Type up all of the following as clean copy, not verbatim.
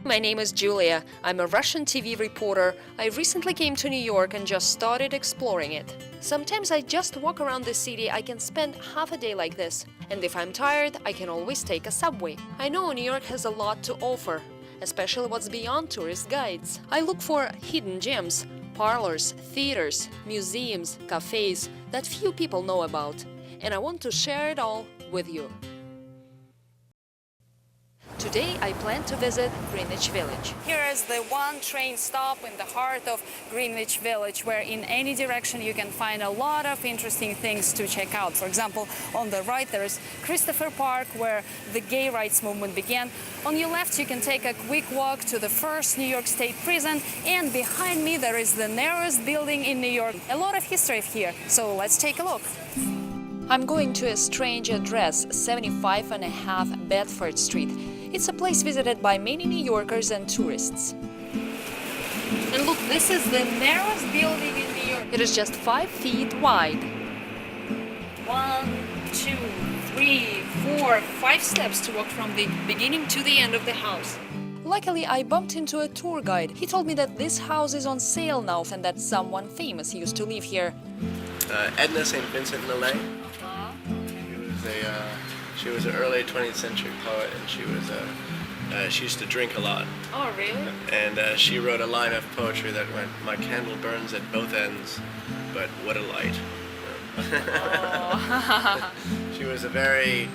My name is Julia. I'm a Russian TV reporter. I recently came to New York and just started exploring it. Sometimes I just walk around the city. I can spend half a day like this. And if I'm tired, I can always take a subway. I know New York has a lot to offer, especially what's beyond tourist guides. I look for hidden gems, parlors, theaters, museums, cafes that few people know about. And I want to share it all with you. Today I plan to visit Greenwich Village. Here is the one train stop in the heart of Greenwich Village, where in any direction you can find a lot of interesting things to check out. For example, on the right there is Christopher Park, where the gay rights movement began. On your left you can take a quick walk to the first New York State prison, and behind me there is the narrowest building in New York. A lot of history here, so let's take a look. I'm going to a strange address, 75.5 Bedford Street. It's a place visited by many New Yorkers and tourists. And look, this is the narrowest building in New York. It is just 5 feet wide. 1, 2, 3, 4, 5 steps to walk from the beginning to the end of the house. Luckily, I bumped into a tour guide. He told me that this house is on sale now and that someone famous used to live here. Edna St. Vincent Millay. She was an early 20th century poet, and she used to drink a lot. Oh, really? And she wrote a line of poetry that went, "My candle burns at both ends, but what a light." Oh. She was a very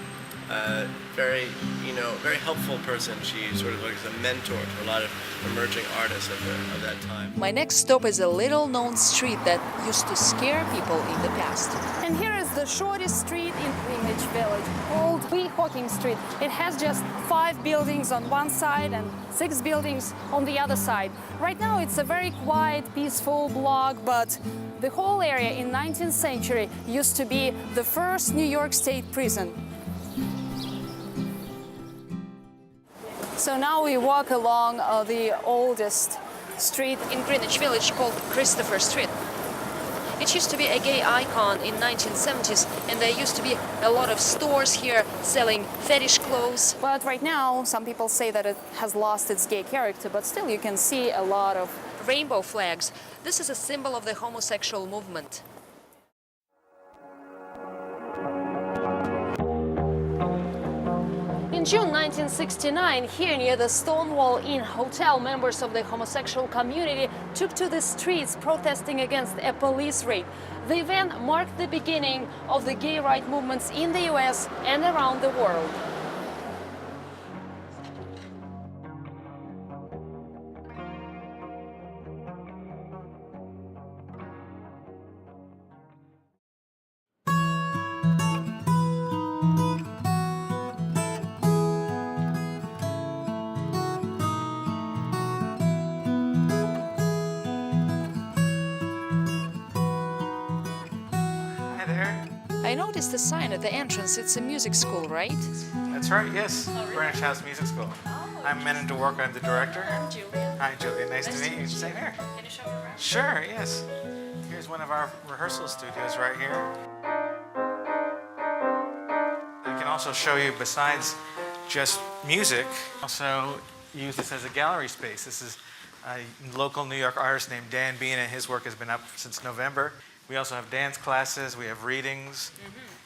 helpful person. She sort of was a mentor to a lot of emerging artists of that time. My next stop is a little-known street that used to scare people in the past. And here is the shortest street in Greenwich Village, Old Weehawken Street. It has just 5 buildings on one side and 6 buildings on the other side. Right now it's a very quiet, peaceful block, but the whole area in 19th century used to be the first New York State prison. So now we walk along the oldest street in Greenwich Village called Christopher Street. It used to be a gay icon in 1970s, and there used to be a lot of stores here selling fetish clothes. But right now, some people say that it has lost its gay character, but still you can see a lot of rainbow flags. This is a symbol of the homosexual movement. In June 1969, here near the Stonewall Inn Hotel, members of the homosexual community took to the streets protesting against a police raid. The event marked the beginning of the gay rights movements in the US and around the world. I noticed the sign at the entrance. It's a music school, right? That's right, yes. Oh, really? Greenwich House Music School. Oh, I'm Menon to work. I'm the director. I'm Julia. Hi, Julia. Nice to meet you. you. Same here. Can you show me around? Sure, yes. Here's one of our rehearsal studios right here. I can also show you, besides just music, also use this as a gallery space. This is a local New York artist named Dan Bean, and his work has been up since November. We also have dance classes, we have readings,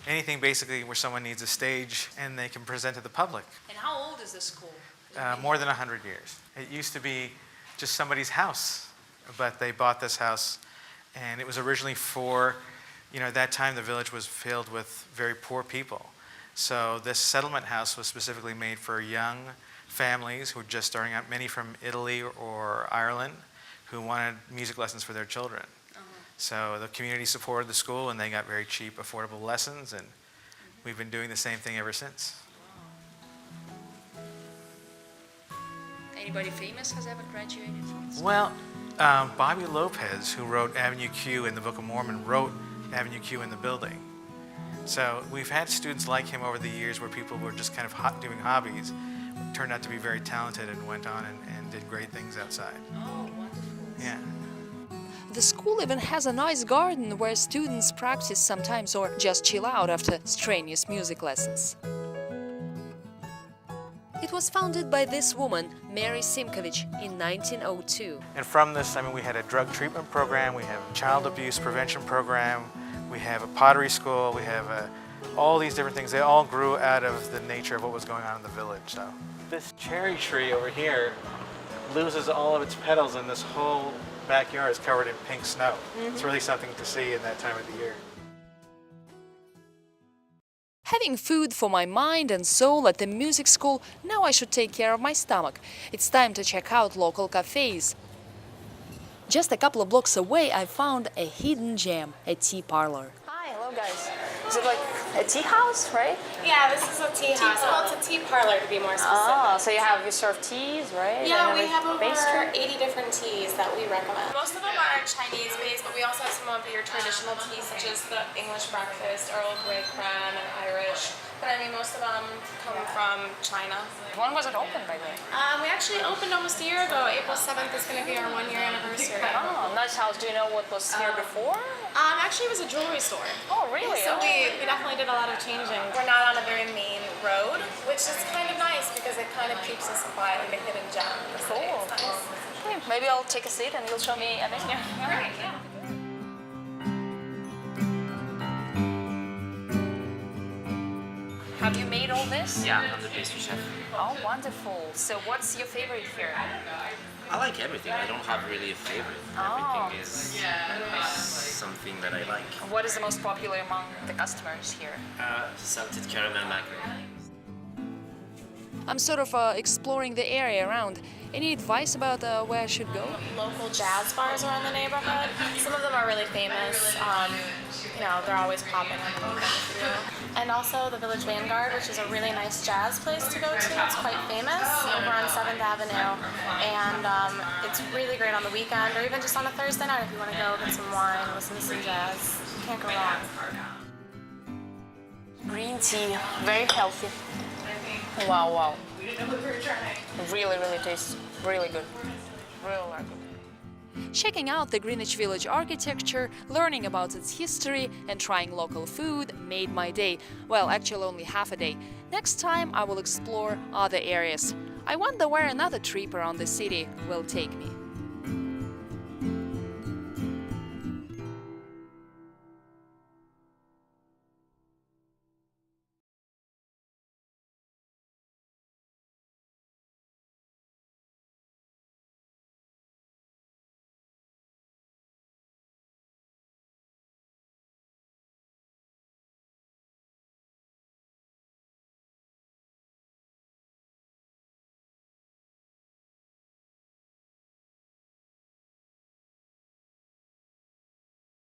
anything basically where someone needs a stage and they can present to the public. And how old is this school? More than 100 years. It used to be just somebody's house, but they bought this house, and it was originally for, at that time the village was filled with very poor people. So this settlement house was specifically made for young families who were just starting out, many from Italy or Ireland, who wanted music lessons for their children. So the community supported the school, and they got very cheap, affordable lessons, and we've been doing the same thing ever since. Anybody famous has ever graduated from this? Well, Bobby Lopez, who wrote Avenue Q in the Book of Mormon, wrote Avenue Q in the building. So we've had students like him over the years where people were just kind of doing hobbies, turned out to be very talented and went on and did great things outside. Oh, wonderful. Yeah. The school even has a nice garden where students practice sometimes or just chill out after strenuous music lessons. It was founded by this woman, Mary Simkovich, in 1902. And from this, I mean, we had a drug treatment program, we have a child abuse prevention program, we have a pottery school, we have all these different things. They all grew out of the nature of what was going on in the village. So this cherry tree over here loses all of its petals, and this whole backyard is covered in pink snow. It's really something to see in that time of the year. Having food for my mind and soul at the music school, now I should take care of my stomach. It's time to check out local cafes. Just a couple of blocks away, I found a hidden gem, a tea parlor. Hi, hello guys. Is it like a tea house, right? Yeah, this is a tea house. Well, it's a tea parlor to be more specific. Oh, so you serve teas, right? Yeah, we have over pastry? 80 different teas that we recommend. Most of them are Chinese-based, but we also have some of your traditional teas, such as the English breakfast, Earl Grey creme, and Irish. But I mean, most of them come from China. When was it opened, by the way? We actually opened almost a year ago. April 7th is going to be our 1-year anniversary. Oh, nice house. Do you know what was here before? Actually, it was a jewelry store. Oh, really? So we definitely did a lot of changing. We're not on a very main road, which is kind of nice because it kind of keeps us quiet, like a hidden gem. Cool. It's nice. Okay, maybe I'll take a seat and you'll show me a menu. Great, yeah. Have you made all this? Yeah, I'm the pastry chef. Oh, wonderful. So what's your favorite here? I like everything. I don't have really a favorite. Everything is something that I like. What is the most popular among the customers here? Salted caramel macaron. I'm sort of exploring the area around. Any advice about where I should go? Local jazz bars around the neighborhood. Some of them are really famous. You know, they're always popping up. And also the Village Vanguard, which is a really nice jazz place to go to. It's quite famous over on 7th Avenue. And it's really great on the weekend or even just on a Thursday night if you want to go get some wine, listen to some jazz. You can't go wrong. Green tea, very healthy. Wow, wow. Really, really tastes really good. Really like it. Checking out the Greenwich Village architecture, learning about its history, and trying local food made my day. Well, actually only half a day. Next time I will explore other areas. I wonder where another trip around the city will take me.